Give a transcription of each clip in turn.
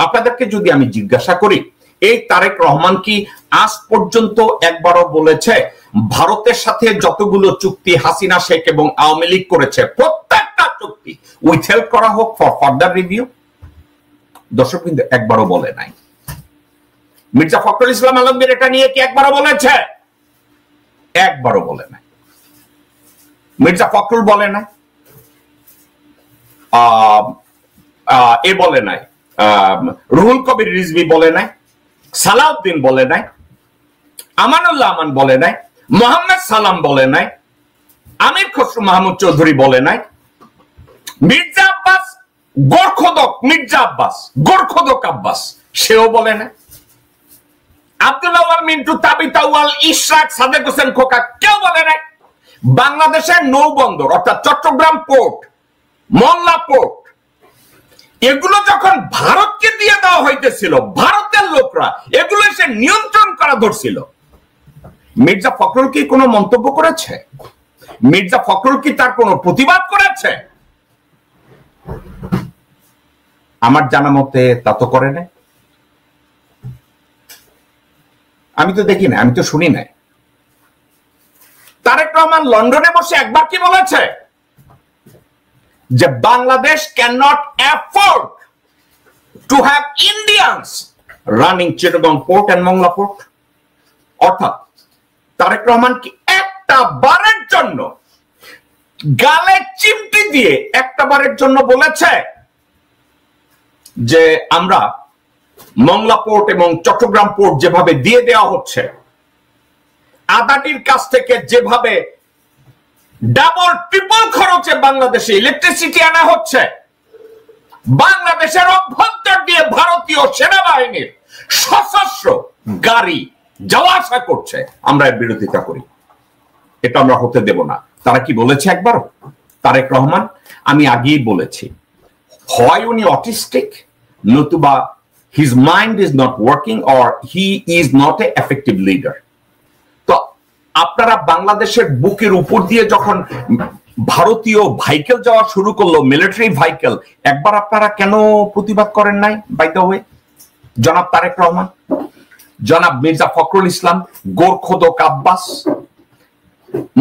আপনাদেরকে যদি আমি জিজ্ঞাসা করি, এই তারেক রহমান কি আজ পর্যন্ত একবারও বলেছে ভারতের সাথে যতগুলো চুক্তি হাসিনা শেখ এবং আওয়ামী লীগ করেছে প্রত্যেকটা চুক্তি উইথহেল্ড করা হোক ফর ফার্দার রিভিউ? দর্শক কিন্তু একবারও বলে নাই। মির্জা ফখরুল ইসলাম আলমগীর এটা নিয়ে কি একবারও বলেছে? একবারও বলে নাই। মির্জা ফখরুল বলে নাই, এ বলে নাই, রুহুল কবির রিজভী বলে নাই, সালাউদ্দিন বলে নাই, আমানুল্লাহ আমান বলে নাই, মোহাম্মদ সালাম বলে নাই, আমির খসরু মাহমুদ চৌধুরী বলে নাই, মির্জা আব্বাস গোরখোদক, মির্জা আব্বাস গোরখোদক আব্বাস সেও বলে নাই, আব্দুল আওয়াল মিন্টু, তাবিত আউয়াল, ইশরাক, সাদেক হোসেন খোকা কেউ বলে নাই। বাংলাদেশের নৌবন্দর অর্থাৎ চট্টগ্রাম পোর্ট, মোংলা পোর্ট, এগুলো যখন ভারতকে দিয়ে দেওয়া হইতেছিল, ভারতের লোকরা এগুলো এসে নিয়ন্ত্রণ করা ধরছিল, মির্জা ফখরুল কি কোনো মন্তব্য করেছে? মির্জা ফখরুল কি তার কোনো প্রতিবাদ করেছে? আমার জানা মতে তা তো করে নাই। আমি তো দেখি না, আমি তো শুনি নাই। তারেক রহমান লন্ডনে বসে একবার কি বলেছে যে Bangladesh can not afford to have Indians running Chittagong port and Mongla port? অর্থাৎ তারেক রহমান কি একটা বারের জন্য গালে চিমটি দিয়ে একটা বারের জন্য বলেছে যে আমরা মংলা পোর্ট এবং চট্টগ্রাম পোর্ট যেভাবে দিয়ে দেওয়া হচ্ছে, আদানির কাছ থেকে যেভাবে ডাবল ট্রিপল খরচে বাংলাদেশে ইলেকট্রিসিটি আনা হচ্ছে, বাংলাদেশের অভ্যন্তর দিয়ে ভারতীয় সেনাবাহিনীর সশস্ত্র গাড়ি যাওয়া আসা করছে, আমরা এর বিরোধিতা করি, এটা আমরা হতে দেব না? তারা কি বলেছে একবারও? তারেক রহমান, আমি আগেই বলেছি, হয় উনি অটিস্টিক, নতুবা his mind is not working or he is not an effective leader. তো আপনারা বাংলাদেশের বুকের উপর দিয়ে যখন ভারতীয় ভাইকেল যাওয়া শুরু করলো, মিলিটারি ভাইকেল, একবার আপনারা কেন প্রতিবাদ করেন নাই? বাই দ্য ওয়ে, জনাব তারেক রহমান, জনাব মির্জা ফখরুল ইসলাম, গোরখোদক আব্বাস,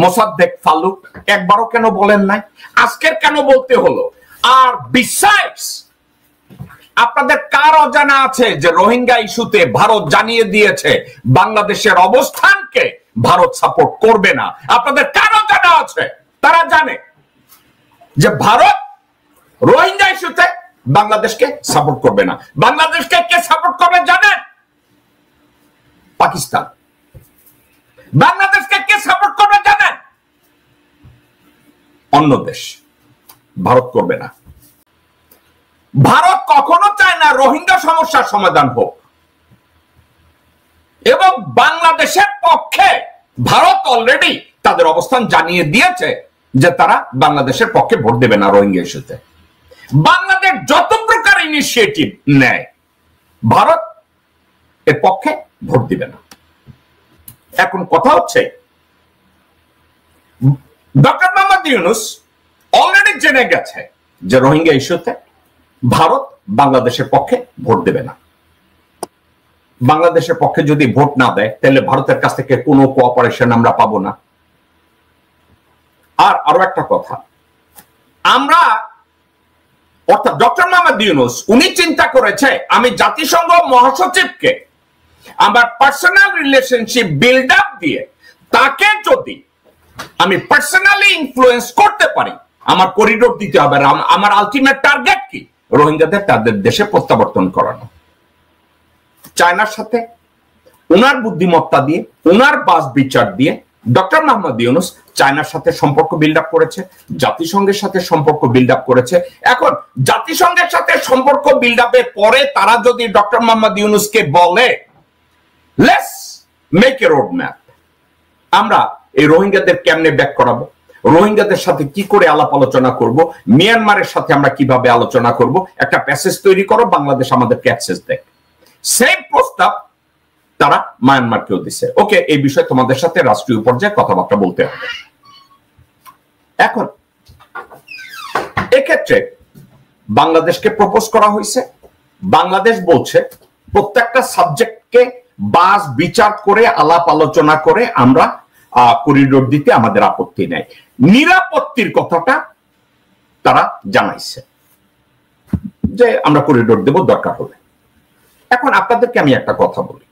মোসাদ্দেক ফালুক একবারও কেন বলেন নাই? আজকের কেন বলতে হলো? আর বিসাইডস, আপনাদের কার অজানা আছে যে রোহিঙ্গা ইস্যুতে ভারত জানিয়ে দিয়েছে বাংলাদেশের অবস্থানকে ভারত সাপোর্ট করবে না? আপনাদের কার অজানা আছে? তারা জানে যে ভারত রোহিঙ্গা ইস্যুতে বাংলাদেশকে সাপোর্ট করবে না। বাংলাদেশকে কে সাপোর্ট করবে জানেন? পাকিস্তান। বাংলাদেশকে কে সাপোর্ট করবে জানেন? অন্য দেশ। ভারত করবে না। ভারত কখনো চায় না রোহিঙ্গা সমস্যার সমাধান হোক, এবং বাংলাদেশের পক্ষে ভারত অলরেডি তাদের অবস্থান জানিয়ে দিয়েছে যে তারা বাংলাদেশের পক্ষে ভোট দেবে না রোহিঙ্গা ইস্যুতে। বাংলাদেশ যত প্রকার ইনিশিয়েটিভ নেয়, ভারত এর পক্ষে ভোট দিবে না। এখন কথা হচ্ছে, ডক্টর মোহাম্মদ ইউনূস অলরেডি জেনে গেছে যে রোহিঙ্গা ইস্যুতে ভারত বাংলাদেশের পক্ষে ভোট দেবে না। বাংলাদেশের পক্ষে যদি ভোট না দেয়, তাহলে ভারতের কাছ থেকে কোনো কোঅপারেশন আমরা পাবো না। আর আরো একটা কথা, আমরা অর্থাৎ ডক্টর মোহাম্মদ ইউনূস উনি চিন্তা করেছে আমি জাতিসংঘ মহাসচিবকে আমার পার্সোনাল রিলেশনশিপ বিল্ড আপ দিয়ে তাকে যদি আমি পার্সোনালি ইনফ্লুয়েন্স করতে পারি, আমার করিডোর দিতে হবে। আমার আলটিমেট টার্গেট কি? রোহিঙ্গাদের তাদের দেশে প্রত্যাবর্তন করানো। চায়নার সাথে উনার বুদ্ধিমত্তা দিয়ে, উনার বাস বিচার দিয়ে ডক্টর মোহাম্মদ ইউনূস চায়নার সাথে সম্পর্ক বিল্ড আপ করেছে, জাতিসংঘের সাথে সম্পর্ক বিল্ড আপ করেছে। এখন জাতিসংঘের সাথে সম্পর্ক বিল্ড আপের পরে তারা যদি ডক্টর মোহাম্মদ ইউনূসকে বলে let's make a road map, আমরা এই রোহিঙ্গাদের কেমনে ব্যাক করাবো, রোহিঙ্গাদের সাথে কি করে আলাপ আলোচনা করব, মিয়ানমারের সাথে আমরা কিভাবে আলোচনা করব, একটা প্যাসেজ তৈরি করো, বাংলাদেশ আমাদেরকে অ্যাক্সেস দেয়। সেই প্রস্তাব তারা মায়ানমারকেও দিছে। ওকে, এই বিষয়ে তোমাদের সাথে রাষ্ট্রীয় পর্যায়ে কথাবার্তা বলতে হবে। এখন এক্ষেত্রে বাংলাদেশকে প্রপোজ করা হয়েছে বাংলাদেশ বলছে প্রত্যেকটা সাবজেক্টকে বাস বিচার করে আলাপ আলোচনা করে আমরা করিডোর দিতে আমাদের আপত্তি নেই। নিরাপত্তির কথাটা তারা জানাইছে যে আমরা করিডোর দেব দরকার হলে। এখন আপনাদেরকে আমি একটা কথা বলি,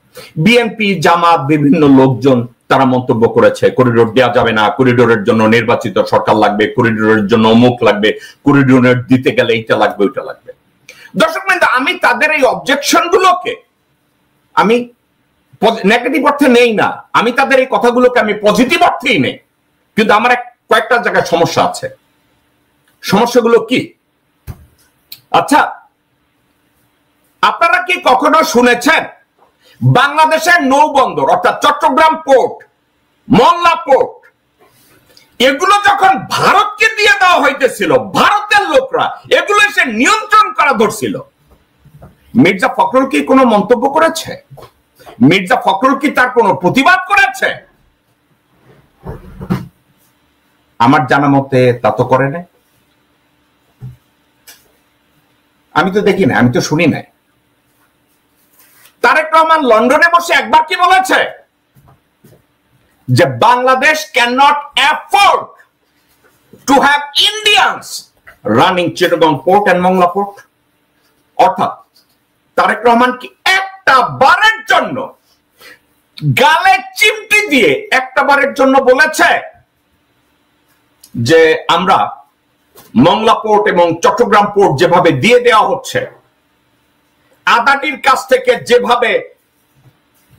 বিএনপি জামাত বিভিন্ন লোকজন তারা মন্তব্য করেছে করিডোর দেওয়া যাবে না, করিডোরের জন্য নির্বাচিত সরকার লাগবে, করিডোরের জন্য অমুক লাগবে, করিডোরের দিতে গেলে এইটা লাগবে ওইটা লাগবে। দর্শক বৃন্দ, আমি তাদের এই অবজেকশন গুলোকে আমি নেগেটিভ অর্থে নেই না, আমি তাদের এই কথাগুলোকে আমি পজিটিভ অর্থেই নেই, কিন্তু আমার কয়েকটা জায়গায় সমস্যা আছে। সমস্যাগুলো কি? আচ্ছা, আপনারা কি কখনো শুনেছেন বাংলাদেশের নৌবন্দর অর্থাৎ চট্টগ্রাম পোর্ট, মংলা পোর্ট, এগুলো যখন ভারতকে দিয়ে দেওয়া হইতেছিল, ভারতের লোকরা এগুলো এসে নিয়ন্ত্রণ করা ধরছিল, মির্জা ফখরুল কি কোনো মন্তব্য করেছে? মির্জা ফখরুল কি তার কোনো প্রতিবাদ করেছে? আমার জানা মতে তা তো করে নাই। আমি তো দেখি না, আমি তো শুনি নাই। তারেক রহমান লন্ডনে বসে একবার কি বলেছে যে Bangladesh can not afford to have Indians running Chittagong port and Mongla port? অর্থাৎ তারেক রহমান কি একটা বারের জন্য গালে চিমটি দিয়ে একটা বারের জন্য বলেছে যে আমরা মংলা পোর্ট এবং চট্টগ্রাম পোর্ট যেভাবে দিয়ে দেওয়া হচ্ছে, আদানির কাছ থেকে যেভাবে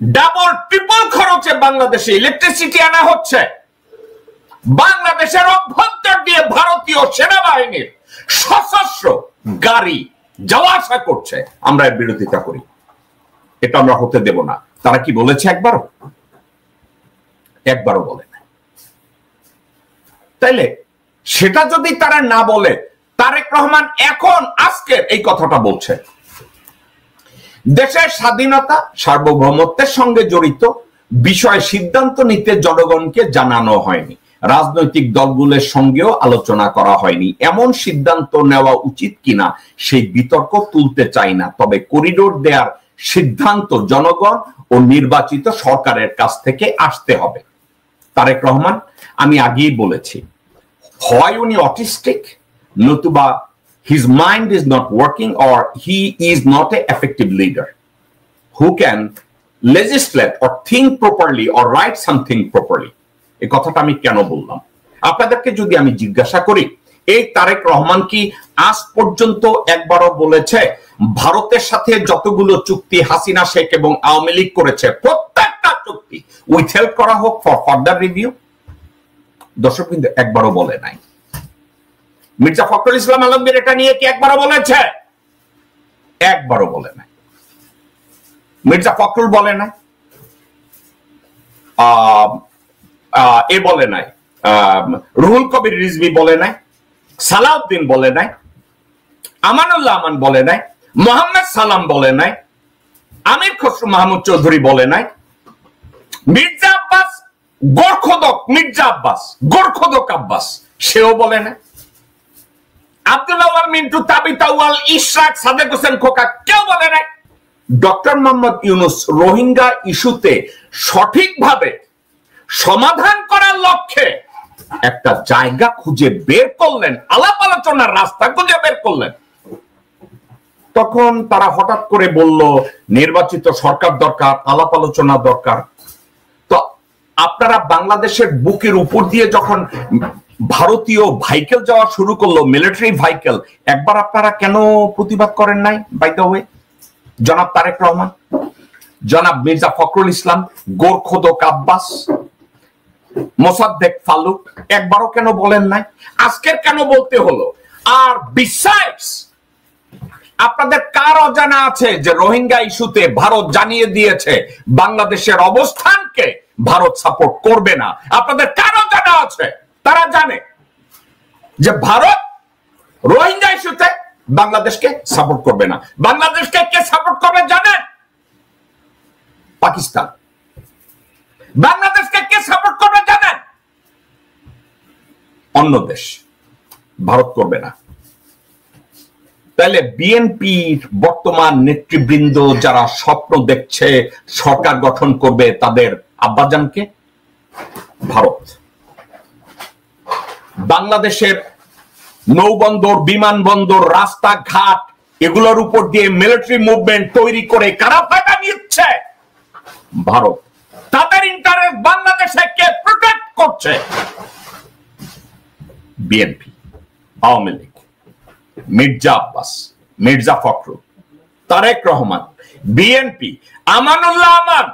ডাবল ট্রিপল খরচে বাংলাদেশে ইলেকট্রিসিটি আনা হচ্ছে, বাংলাদেশের অভ্যন্তর দিয়ে ভারতীয় সেনাবাহিনীর সশস্ত্র গাড়ি যাওয়া আসা করছে, আমরা এর বিরোধিতা করি, এটা আমরা হতে দেব না, তারা কি বলেছে একবারও? একবারও বলে না। তাইলে সেটা যদি তারা না বলে, তারেক রহমান এখন আজকের এই কথাটা বলছে, দেশের স্বাধীনতা সার্বভৌমত্বের সঙ্গে জড়িত বিষয়ে সিদ্ধান্ত নিতে জনগণকে জানানো হয়নি, রাজনৈতিক দলগুলোর সঙ্গেও আলোচনা করা হয়নি, এমন সিদ্ধান্ত নেওয়া উচিত কিনা সেই বিতর্ক তুলতে চাই না, তবে করিডোর দেওয়ার সিদ্ধান্ত জনগণ ও নির্বাচিত সরকারের কাছ থেকে আসতে হবে। তারেক রহমান, আমি আগেই বলেছি, হয় উনি অটিস্টিক, নতুবা his mind is not working, or he is not an effective leader who can legislate or think properly or write something properly. এই কথাটা আমি কেন বললাম? আপনাদেরকে যদি আমি জিজ্ঞাসা করি, এই তারেক রহমান কি আজ পর্যন্ত একবারও বলেছে ভারতের সাথে যতগুলো চুক্তি হাসিনা শেখ এবং আওয়ামী লীগ করেছে প্রত্যেকটা চুক্তি উইথহেল্ড করা হোক ফর ফার্দার রিভিউ? দর্শক কিন্তু একবারও বলে নাই। মির্জা ফখরুল ইসলাম আলমগীর এটা নিয়ে কি একবারও বলেছে? একবারও বলে নাই। মির্জা ফখরুল বলে নাই, এ বলে নাই, রুহুল কবির রিজভী বলে নাই, সালাউদ্দিন বলে নাই, আমানুল্লাহ আমান বলে নাই, মোহাম্মদ সালাম বলে নাই, আমির খসরু মাহমুদ চৌধুরী বলে নাই, মির্জা আব্বাস গোরখোদক, মির্জা আব্বাস গোরখোদক আব্বাস সেও বলে নাই, আব্দুল্লাহ মিন্টু, তাবিতাওয়াল, ইশরাক, সাদেক হোসেন খোকা কেউ বলে নাই। ডক্টর মোহাম্মদ ইউনূস রোহিঙ্গা ইস্যুতে সঠিকভাবে সমাধান করার লক্ষ্যে একটা জায়গা খুঁজে বের করলেন, আলাপ আলোচনার রাস্তা খুঁজে বের করলেন, তখন তারা হঠাৎ করে বলল নির্বাচিত সরকার দরকার, আলাপ আলোচনা দরকার। তো আপনারা বাংলাদেশের বুকের উপর দিয়ে যখন ভারতীয় ভাইকেল যাওয়া শুরু করলো, মিলিটারি ভাইকেল, একবার আপনারা কেন প্রতিবাদ করেন নাই? বাই দ্য ওয়ে, জনাব তারেক রহমান, জনাব মির্জা ফখরুল ইসলাম, গোরখোদক আব্বাস, মোসাদ্দেক ফালুক একবারও কেন বলেন নাই? আজকের কেন বলতে হলো? আর বিসাইডস, আপনাদের কার অজানা আছে যে রোহিঙ্গা ইস্যুতে ভারত জানিয়ে দিয়েছে বাংলাদেশের অবস্থানকে ভারত সাপোর্ট করবে না? আপনাদের কার অজানা আছে? তারা জানে যে ভারত রোহিঙ্গা ইস্যুতে বাংলাদেশকে সাপোর্ট করবে না। বাংলাদেশকে কে সাপোর্ট করবে জানেন? পাকিস্তান। বাংলাদেশকে কে সাপোর্ট করবে জানেন? অন্য দেশ। ভারত করবে না। তাহলে বিএনপির বর্তমান নেতৃবৃন্দ যারা স্বপ্ন দেখছে সরকার গঠন করবে, তাদের আব্বাজানকে ভারত। বাংলাদেশের নৌবন্দর, বিমানবন্দর, রাস্তাঘাট এগুলোর উপর দিয়ে মিলিটারি মুভমেন্ট তৈরি করে কারা ফায়দা নিচ্ছে? ভারত। তাদের ইন্টারেস্ট বাংলাদেশে কে প্রোটেক্ট করছে? বিএনপি, আওয়ামী লীগ, মির্জা আব্বাস, মির্জা ফখরুল, তারেক রহমান, বিএনপি, আমানুল্লাহ আমান,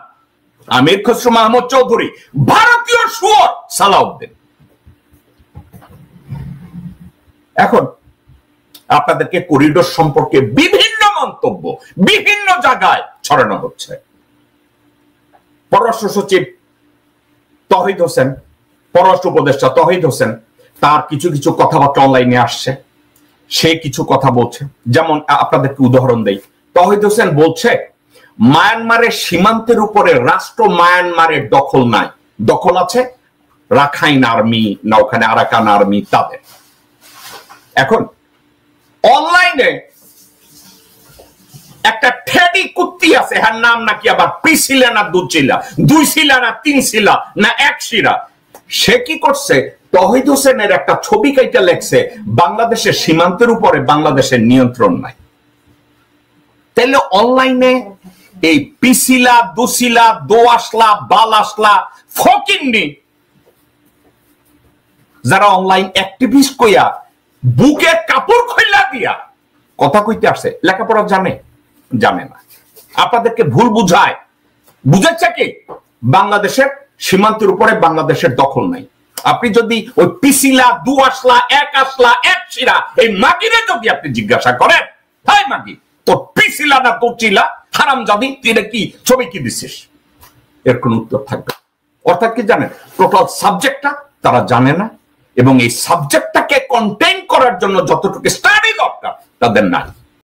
আমির খসরু মাহমুদ চৌধুরী, ভারতীয় শুয়োর সালাউদ্দিন। এখন আপনাদেরকে করিডোর সম্পর্কে বিভিন্ন মন্তব্য বিভিন্ন জায়গায় ছড়ানো হচ্ছে। পররাষ্ট্র সচিব তৌহিদ হোসেন, পররাষ্ট্র উপদেষ্টা তৌহিদ হোসেন, তার কিছু কিছু কথাবার্তা অনলাইনে আসছে। সে কিছু কথা বলছে, যেমন আপনাদেরকে উদাহরণ দেই। তৌহিদ হোসেন বলছে মায়ানমারের সীমান্তের উপরে রাষ্ট্র মায়ানমারের দখল নাই, দখল আছে রাখাইন আর্মি না ওখানে আরাকান আর্মি তাদের। এখন অনলাইনে একটা ঠেডি কুত্তি আছে, হ্যাঁ নাম নাকি আবার পিছিলা না দুচিলা, দুই শিলা না তিন শিলা না এক শিরা। সে কি করছে, তৌহিদ হোসেনের একটা ছবি কাইটা লেখছে বাংলাদেশের সীমান্তের উপরে বাংলাদেশের নিয়ন্ত্রণ নাই। তাহলে অনলাইনে এই পিছিলা, দুশিলা, দোয়াশলা, বালাসলা, ফকিন্নি যারা অনলাইন অ্যাক্টিভিস্ট কইয়া বুকের কাপড় খইলা দিয়া কথা কইতে আসে, লেখাপড়া জানে জানে না, আপনাদেরকে ভুল বুঝায়। বুঝাচ্ছে কি বাংলাদেশের সীমান্তের উপরে বাংলাদেশের দখল নাই। আপনি যদি ওই পিছিলা, দু আসলা, এক আসলা, এক শিরা এই মাগিরে যদি আপনি জিজ্ঞাসা করেন, হাই মাগি তোর পিছিলা না দোচিলা হারামজাদি তুই কি ছবি কি দিছিস, এর কোন উত্তর থাকবে। অর্থাৎ কি জানেন, টোটাল সাবজেক্টটা তারা জানে না, এবং এই সাবজেক্টটাকে কন্টেইন করার জন্য যতটুকু স্টাডি দরকার তাদের নাই।